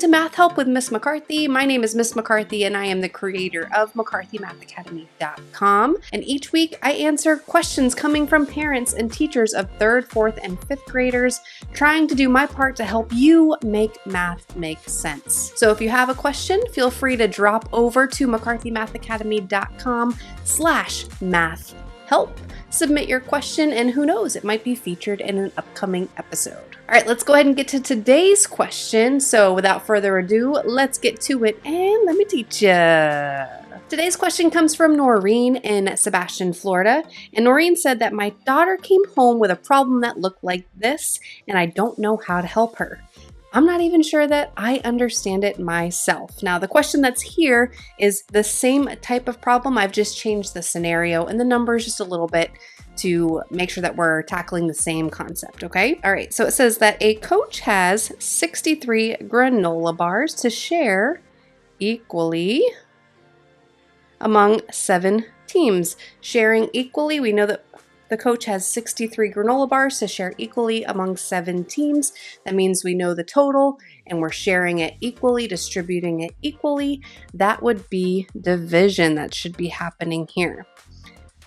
to Math Help with Miss McCarthy. My name is Miss McCarthy and I am the creator of McCarthyMathAcademy.com. And each week I answer questions coming from parents and teachers of 3rd, 4th, and 5th graders, trying to do my part to help you make math make sense. So if you have a question, feel free to drop over to McCarthyMathAcademy.com/mathhelp. Submit your question and who knows, it might be featured in an upcoming episode. All right, let's go ahead and get to today's question. So without further ado, let's get to it and let me teach you. Today's question comes from Noreen in Sebastian, Florida. And Noreen said that my daughter came home with a problem that looked like this, and I don't know how to help her. I'm not even sure that I understand it myself. Now, the question that's here is the same type of problem. I've just changed the scenario and the numbers just a little bit to make sure that we're tackling the same concept, okay? All right, so it says that a coach has 63 granola bars to share equally among 7 teams. Sharing equally, we know that the coach has 63 granola bars to share equally among 7 teams. That means we know the total and we're sharing it equally, distributing it equally. That would be division that should be happening here.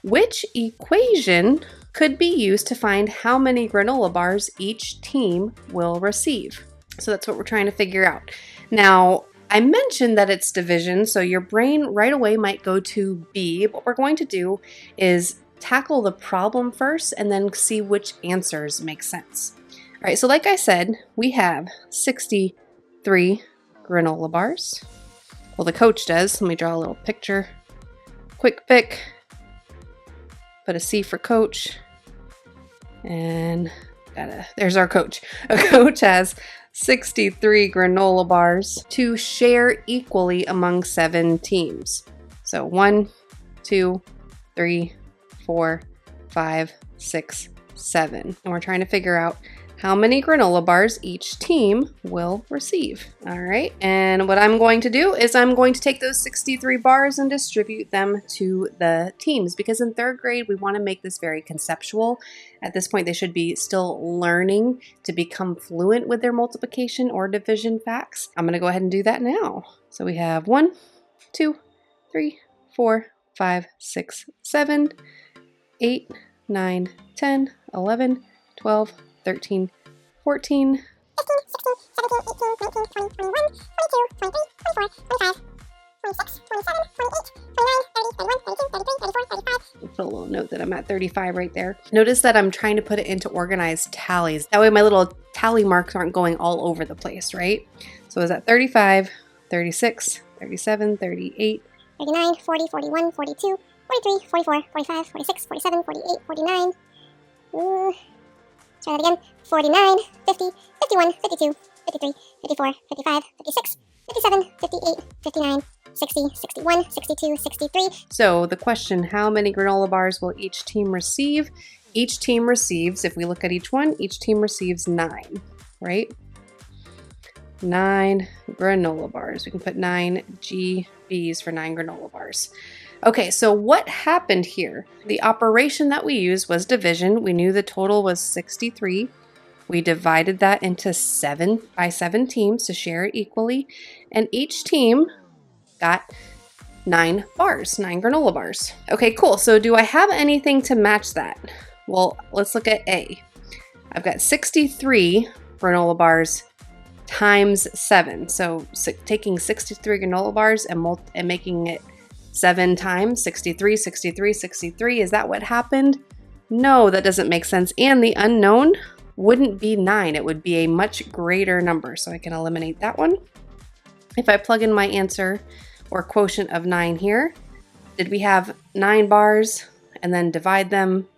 Which equation could be used to find how many granola bars each team will receive? So that's what we're trying to figure out. Now, I mentioned that it's division, so your brain right away might go to B. What we're going to do is tackle the problem first and then see which answers make sense. All right, so like I said, we have 63 granola bars. Well, the coach does. Let me draw a little picture. Quick pick. Put a C for coach. And there's our coach. A coach has 63 granola bars to share equally among 7 teams. So 1, 2, 3, 4, 5, 6, 7. And we're trying to figure out how many granola bars each team will receive. All right, and what I'm going to do is I'm going to take those 63 bars and distribute them to the teams, because in 3rd grade, we want to make this very conceptual. At this point, they should be still learning to become fluent with their multiplication or division facts. I'm gonna go ahead and do that now. So we have 1, 2, 3, 4, 5, 6, 7, 8, 9, 10, 11, 12, 13, 14, 15, 16, 17, 18, 19, 20, 21, 22, 23, 24, 25, 26, 27, 28, 29, 30, 31, 32, 33, 34, 35. I'll put a little note that I'm at 35 right there. Notice that I'm trying to put it into organized tallies. That way my little tally marks aren't going all over the place, right? So is that 35, 36, 37, 38, 39, 40, 41, 42, 43, 44, 45, 46, 47, 48, 49. Try that again. 49, 50, 51, 52, 53, 54, 55, 56, 57, 58, 59, 60, 61, 62, 63. So the question, how many granola bars will each team receive? Each team receives, if we look at each one, each team receives 9, right? 9 granola bars. We can put 9 GBs for 9 granola bars. Okay, so what happened here? The operation that we used was division. We knew the total was 63. We divided that into 7 teams to share it equally, and each team got 9 bars, 9 granola bars. Okay, cool. So do I have anything to match that? Well, let's look at A. I've got 63 granola bars times 7. So taking 63 granola bars and making it 7 times 63, 63, 63. Is that what happened? No, that doesn't make sense. And the unknown wouldn't be 9. It would be a much greater number. So I can eliminate that one. If I plug in my answer or quotient of 9 here, did we have 9 bars and then divide them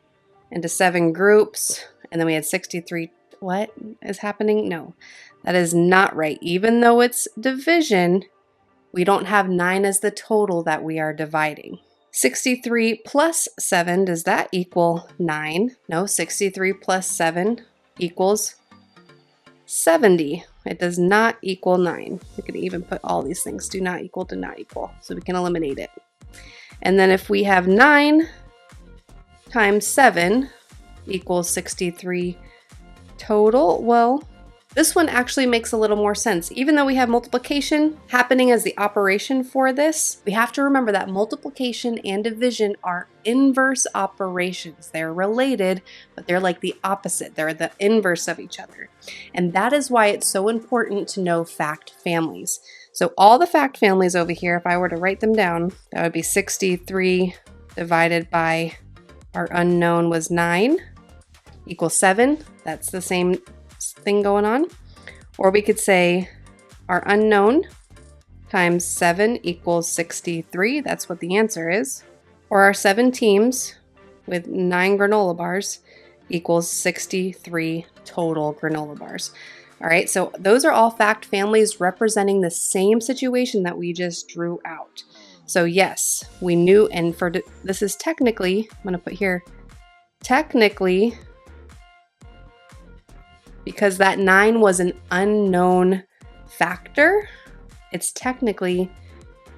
into 7 groups? And then we had 63. What is happening? No, that is not right. Even though it's division, we don't have 9 as the total that we are dividing. 63 plus 7, does that equal 9? No, 63 plus 7 equals 70. It does not equal 9. We could even put all these things, do not equal, so we can eliminate it. And then if we have 9 times 7 equals 63 total, well, This one actually makes a little more sense. Even though we have multiplication happening as the operation for this, we have to remember that multiplication and division are inverse operations. They're related, but they're like the opposite. They're the inverse of each other. And that is why it's so important to know fact families. So all the fact families over here, if I were to write them down, that would be 63 divided by our unknown was 9 equals 7. That's the same thing going on. Or we could say our unknown times 7 equals 63. That's what the answer is. Or our 7 teams with 9 granola bars equals 63 total granola bars. All right, so those are all fact families representing the same situation that we just drew out. So yes, we knew, and for this is technically, I'm gonna put here, technically, because that 9 was an unknown factor, it's technically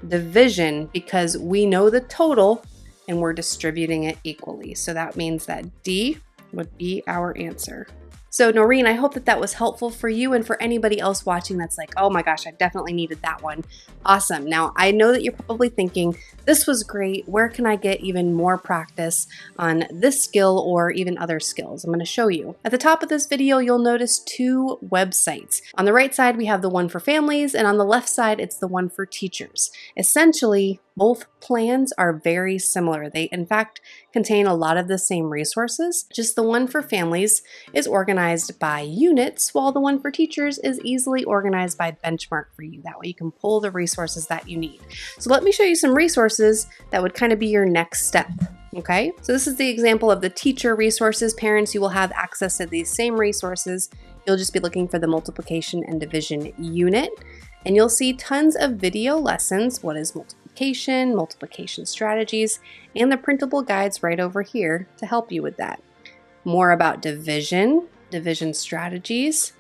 division because we know the total and we're distributing it equally. So that means that D would be our answer. So Noreen, I hope that that was helpful for you and for anybody else watching that's like, oh my gosh, I definitely needed that one. Awesome. Now, I know that you're probably thinking, this was great. Where can I get even more practice on this skill or even other skills? I'm going to show you. At the top of this video, you'll notice 2 websites. On the right side, we have the one for families, and on the left side, it's the one for teachers. Essentially, both plans are very similar. They, in fact, contain a lot of the same resources. Just the one for families is organized by units, while the one for teachers is easily organized by benchmark for you. That way you can pull the resources that you need. So let me show you some resources that would kind of be your next step. Okay, so this is the example of the teacher resources. Parents, you will have access to these same resources. You'll just be looking for the multiplication and division unit, and you'll see tons of video lessons. What is multiplication strategies, and the printable guides right over here to help you with that. More about division strategies,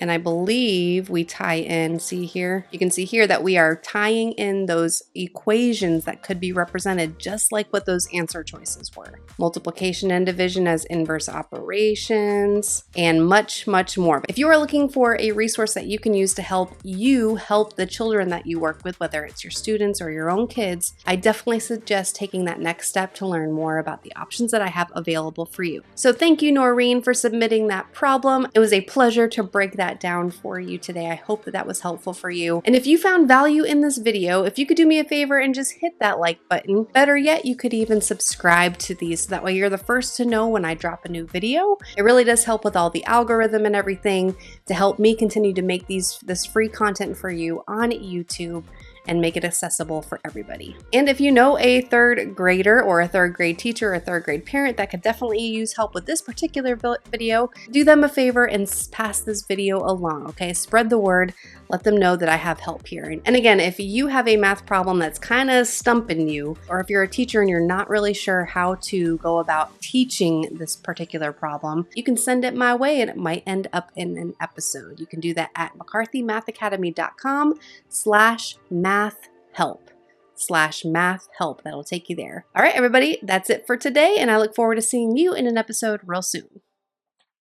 and I believe we tie in, see here, you can see here that we are tying in those equations that could be represented just like what those answer choices were. Multiplication and division as inverse operations, and much, much more. If you are looking for a resource that you can use to help you help the children that you work with, whether it's your students or your own kids, I definitely suggest taking that next step to learn more about the options that I have available for you. So thank you, Noreen, for submitting that problem. It was a pleasure to break that down for you today. I hope that that was helpful for you. And if you found value in this video, if you could do me a favor and just hit that like button, better yet, you could even subscribe to these so that way you're the first to know when I drop a new video. It really does help with all the algorithm and everything to help me continue to make this free content for you on YouTube and make it accessible for everybody. And if you know a 3rd grader or a 3rd grade teacher or a 3rd grade parent that could definitely use help with this particular video, do them a favor and pass this video along, okay? Spread the word, let them know that I have help here. And again, if you have a math problem that's kind of stumping you, or if you're a teacher and you're not really sure how to go about teaching this particular problem, you can send it my way and it might end up in an episode. You can do that at mccarthymathacademy.com/mathhelp. That'll take you there. All right, everybody, that's it for today, and I look forward to seeing you in an episode real soon.